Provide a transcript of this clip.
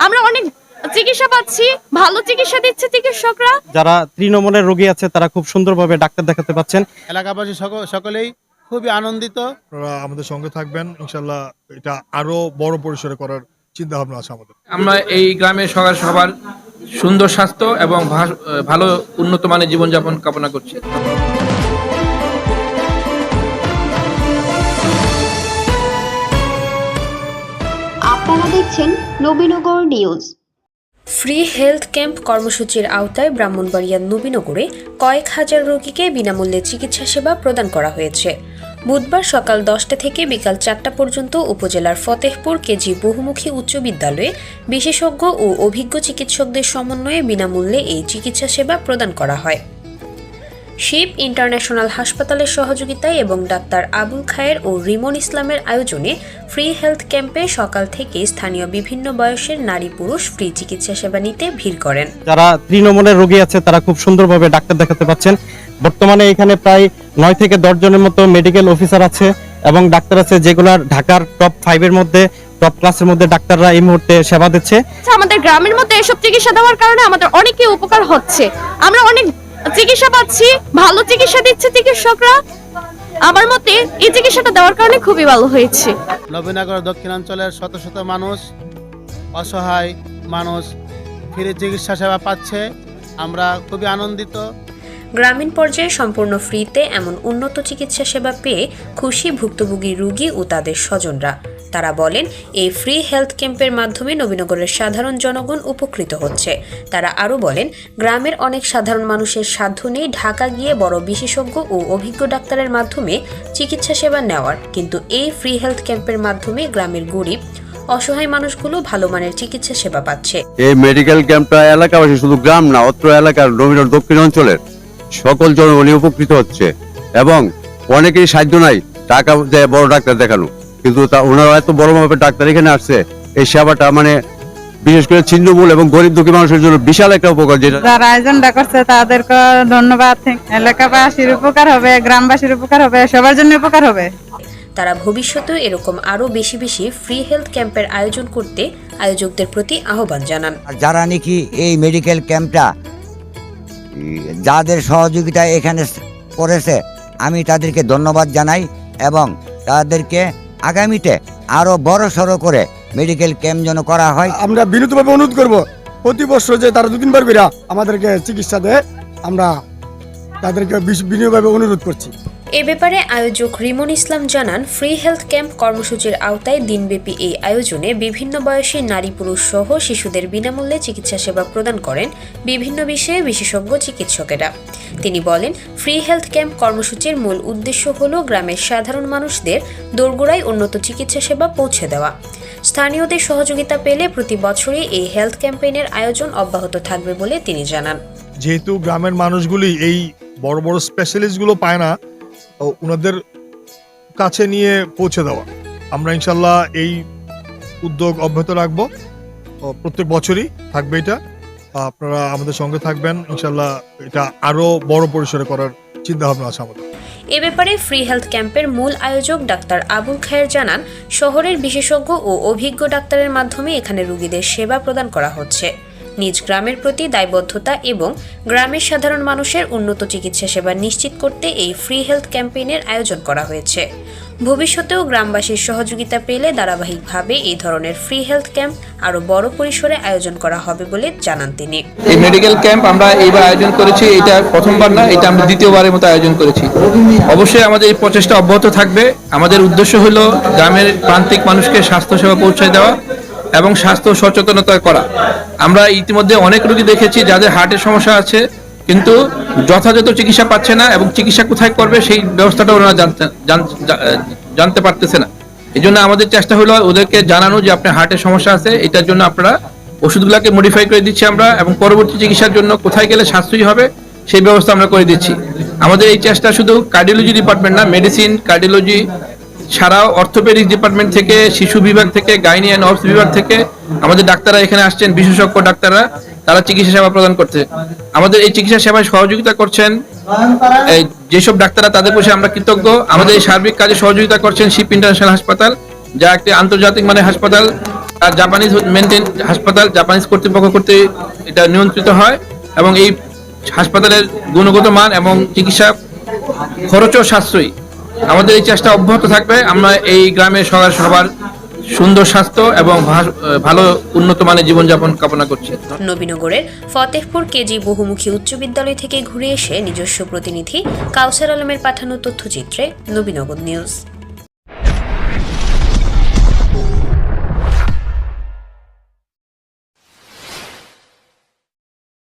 আমরা অনেক চিকিৎসা পাচ্ছি, ভালো চিকিৎসা দিচ্ছে চিকিৎসকরা। যারা তৃণমূলের রোগী আছে তারা খুব সুন্দরভাবে ডাক্তার দেখাতে পাচ্ছেন। এলাকাবাসী সকলেই খুবই আনন্দিত। আপনারা আমাদের সঙ্গে থাকবেন, ইনশাল্লাহ এটা আরো বড় পরিসরে করার চিন্তা ভাবনা আছে আমাদের। আমরা এই গ্রামের সবার সুন্দর স্বাস্থ্য এবং ভালো উন্নত মানের জীবনযাপন কামনা করছি। আপনারা দেখছেন Nabinagar news. Free health camp কর্মসূচির আওতায় ব্রাহ্মণবাড়িয়ার নবীনগরে কয়েক হাজার রোগীকে বিনামূল্যে চিকিৎসা সেবা প্রদান করা হয়েছে। বুধবার সকাল 10টা থেকে বিকাল 4টা পর্যন্ত উপজেলার ফতেহপুর কেজি বহুমুখী উচ্চ বিদ্যালয়ে বিশেষজ্ঞ ও অভিজ্ঞ চিকিৎসকদের সমন্বয়ে বিনামূল্যে এই চিকিৎসা সেবা প্রদান করা হয়। শিব ইন্টারন্যাশনাল হাসপাতালের সহযোগিতায় এবং ডাক্তার আবুল খায়ের ও রিমন ইসলামের আয়োজনে ফ্রি হেলথ ক্যাম্পে সকাল থেকে স্থানীয় বিভিন্ন বয়সের নারী পুরুষ ফ্রি চিকিৎসা সেবা নিতে ভিড় করেন। যারা তৃণমূলের রোগী আছে তারা খুব সুন্দরভাবে ডাক্তার দেখাতে পাচ্ছেন। বর্তমানে এখানে প্রায় 9 থেকে 10 জনের মতো মেডিকেল অফিসার আছে এবং ডাক্তার আছে, যেগুলো ঢাকার টপ 5 এর মধ্যে, টপ ক্লাসের মধ্যে ডাক্তাররা এই মুহূর্তে সেবা দিচ্ছে। আমাদের গ্রামের মধ্যে এসব চিকিৎসা দেওয়ার কারণে আমাদের অনেকই উপকার হচ্ছে। আমরা অনেক চিকিৎসা পাচ্ছি, ভালো চিকিৎসা দিচ্ছে চিকিৎসকরা। আমার মতে এই চিকিৎসাটা দেওয়ার কারণে খুবই ভালো হয়েছে। নবীনগর দক্ষিণাঞ্চলের শত শত মানুষ, অসহায় মানুষ ফ্রি চিকিৎসা সেবা পাচ্ছে। আমরা খুবই আনন্দিত। গ্রামীণ পর্যায়ে সম্পূর্ণ ফ্রিতে এমন উন্নত চিকিৎসা সেবা পেয়ে খুশি ভুক্তভোগী রোগী ও তাদের স্বজনরা। তারা বলেন, এই ফ্রি হেলথ ক্যাম্পের মাধ্যমে নবীনগরের সাধারণ জনগণ উপকৃত হচ্ছে। তারা আরও বলেন, গ্রামের অনেক সাধারণ মানুষের সাধ্য নেই ঢাকা গিয়ে বড় বিশেষজ্ঞ ও অভিজ্ঞ ডাক্তারের মাধ্যমে চিকিৎসা সেবা নেওয়ার, কিন্তু এই ফ্রি হেলথ ক্যাম্পের মাধ্যমে গ্রামের গরিব অসহায় মানুষগুলো ভালো মানের চিকিৎসা সেবা পাচ্ছে। এই মেডিকেল ক্যাম্পটা এলাকাবাসী, শুধু গ্রাম না, অত্র এলাকার নবীনগর দক্ষিণ অঞ্চলের সকল জনগণই উপকৃত হচ্ছে এবং অনেকেরই সাধ্য নাই টাকা দেয় বড় ডাক্তার দেখানো, কিন্তু ওনারা এত বড় মাপের ডাক্তার এখানে আসছে। এই সেবাটা মানে বিশেষ করে ছিন্নমূল এবং গরিব দুঃখী মানুষের জন্য বিশাল একটা উপকার। যেটা যারা আয়োজনটা করছে তাদেরকে ধন্যবাদ। এলাকাবাসীর উপকার হবে, গ্রামবাসীর উপকার হবে, সবার জন্য উপকার হবে। তারা ভবিষ্যতেও এরকম আরো বেশি বেশি ফ্রি হেলথ ক্যাম্পের আয়োজন করতে আয়োজকদের প্রতি আহ্বান জানান। যারা নাকি এই মেডিকেল ক্যাম্পটা যাদের সহযোগিতা এখানে করেছে, আমি তাদেরকে ধন্যবাদ জানাই এবং তাদেরকে আগামীতে আরো বড় সড়ো করে মেডিকেল ক্যাম্প যেন করা হয়। আমরা বিনীতভাবে অনুরোধ করব, প্রতি বছর যে তারা 2-3 বার করে আমাদেরকে চিকিৎসা দেয়, আমরা তাদেরকে বিনীতভাবে অনুরোধ করছি। এ ব্যাপারে আয়োজক রিমন ইসলাম জানান, ফ্রি হেলথ ক্যাম্প কর্মসূচির আওতায় দিনব্যাপী এই আয়োজনে বিভিন্ন বয়সী নারী পুরুষ সহ শিশুদের বিনামূল্যে চিকিৎসা সেবা প্রদান করেন বিভিন্ন বিষয়ে বিশেষজ্ঞ চিকিৎসকেরা। তিনি বলেন, ফ্রি হেলথ ক্যাম্প কর্মসূচির মূল উদ্দেশ্য হল গ্রামের সাধারণ মানুষদের দোরগোড়ায় উন্নত চিকিৎসা সেবা পৌঁছে দেওয়া। স্থানীয়দের সহযোগিতা পেলে প্রতি বছরই এই হেলথ ক্যাম্পেইনের আয়োজন অব্যাহত থাকবে বলে তিনি জানান। যেহেতু গ্রামের মানুষগুলি এই বড় বড় স্পেশালিস্টগুলো পায় না, ওনাদের কাছে নিয়ে পৌঁছে দেওয়া, আমরা ইনশাল্লাহ এই উদ্যোগ অব্যাহত রাখবো। প্রত্যেক বছরই থাকবে এটা। আপনারা আমাদের সঙ্গে থাকবেন, ইনশাল্লাহ এটা আরো বড় পরিসরে করার চিন্তা ভাবনা আছে আমাদের। এ ব্যাপারে ফ্রি হেলথ ক্যাম্পের মূল আয়োজক ডাক্তার আবুল খায়ের জানান, শহরের বিশেষজ্ঞ ও অভিজ্ঞ ডাক্তারের মাধ্যমে এখানে রোগীদের সেবা প্রদান করা হচ্ছে। নিজ গ্রামের প্রতি দায়বদ্ধতা এবং গ্রামের সাধারণ মানুষের উন্নত চিকিৎসা সেবা নিশ্চিত করতে এই ফ্রি হেলথ ক্যাম্পেইনের আয়োজন করা হয়েছে। ভবিষ্যতেও গ্রামবাসীর সহযোগিতা পেলে ধারাবাহিকভাবে এই ধরনের ফ্রি হেলথ ক্যাম্প আরো বড় পরিসরে আয়োজন করা হবে বলে জানান তিনি। এই মেডিকেল ক্যাম্প আমরা এইবার আয়োজন করেছি, এটা প্রথমবার না, এটা আমরা দ্বিতীয়বারের মতো আয়োজন করেছি। অবশ্যই আমাদের এই প্রচেষ্টা অব্যাহত থাকবে। আমাদের উদ্দেশ্য হলো গ্রামের প্রান্তিক মানুষকে স্বাস্থ্যসেবা পৌঁছে দেওয়া এবং স্বাস্থ্য সচেতনতা করা। আমরা ইতিমধ্যে অনেক রোগী দেখেছি যাদের হার্টের সমস্যা আছে, কিন্তু যথাযথ চিকিৎসা পাচ্ছে না এবং চিকিৎসা কোথায় করবে সেই ব্যবস্থাটা ওনারা জানতে পারতেছে না। এই জন্য আমাদের চেষ্টা হলো ওদেরকে জানানো যে আপনার হার্টের সমস্যা আছে, এটার জন্য আপনারা ওষুধগুলোকে মডিফাই করে দিচ্ছি আমরা, এবং পরবর্তী চিকিৎসার জন্য কোথায় গেলে সাশ্রয়ী হবে সেই ব্যবস্থা আমরা করে দিচ্ছি। আমাদের এই চেষ্টা শুধু কার্ডিওলজি ডিপার্টমেন্ট না, মেডিসিন, কার্ডিওলজি ছাড়াও অর্থোপেডিক ডিপার্টমেন্ট থেকে, শিশু বিভাগ থেকে, গাইনি অ্যান্ড অবস বিভাগ থেকে আমাদের ডাক্তাররা এখানে আসছেন, বিশেষজ্ঞ ডাক্তাররা, তারা চিকিৎসা সেবা প্রদান করতে আমাদের এই চিকিৎসা সেবায় সহযোগিতা করছেন। যেসব ডাক্তাররা, তাদের প্রতি আমরা কৃতজ্ঞ। আমাদের এই সার্বিক কাজে সহযোগিতা করছেন শিপ ইন্টারন্যাশনাল হাসপাতাল, যা একটি আন্তর্জাতিক মানের হাসপাতাল। আর জাপানিজ মেনটেন হাসপাতাল, জাপানিজ কর্তৃপক্ষ কর্তৃক এটা নিয়ন্ত্রিত হয় এবং এই হাসপাতালের গুণগত মান এবং চিকিৎসা খরচও সাশ্রয়ী। আমাদের এই চেষ্টা অব্যাহত থাকবে। আমরা এই গ্রামের সবার সুন্দর স্বাস্থ্য এবং ভালো উন্নত মানের জীবনযাপন কামনা করছি। নবীনগরের ফতেহপুর কেজি বহুমুখী উচ্চ বিদ্যালয় থেকে ঘুরে এসে নিজস্ব প্রতিনিধি কাউসার আলমের পাঠানো তথ্যচিত্রে নবীনগর নিউজ।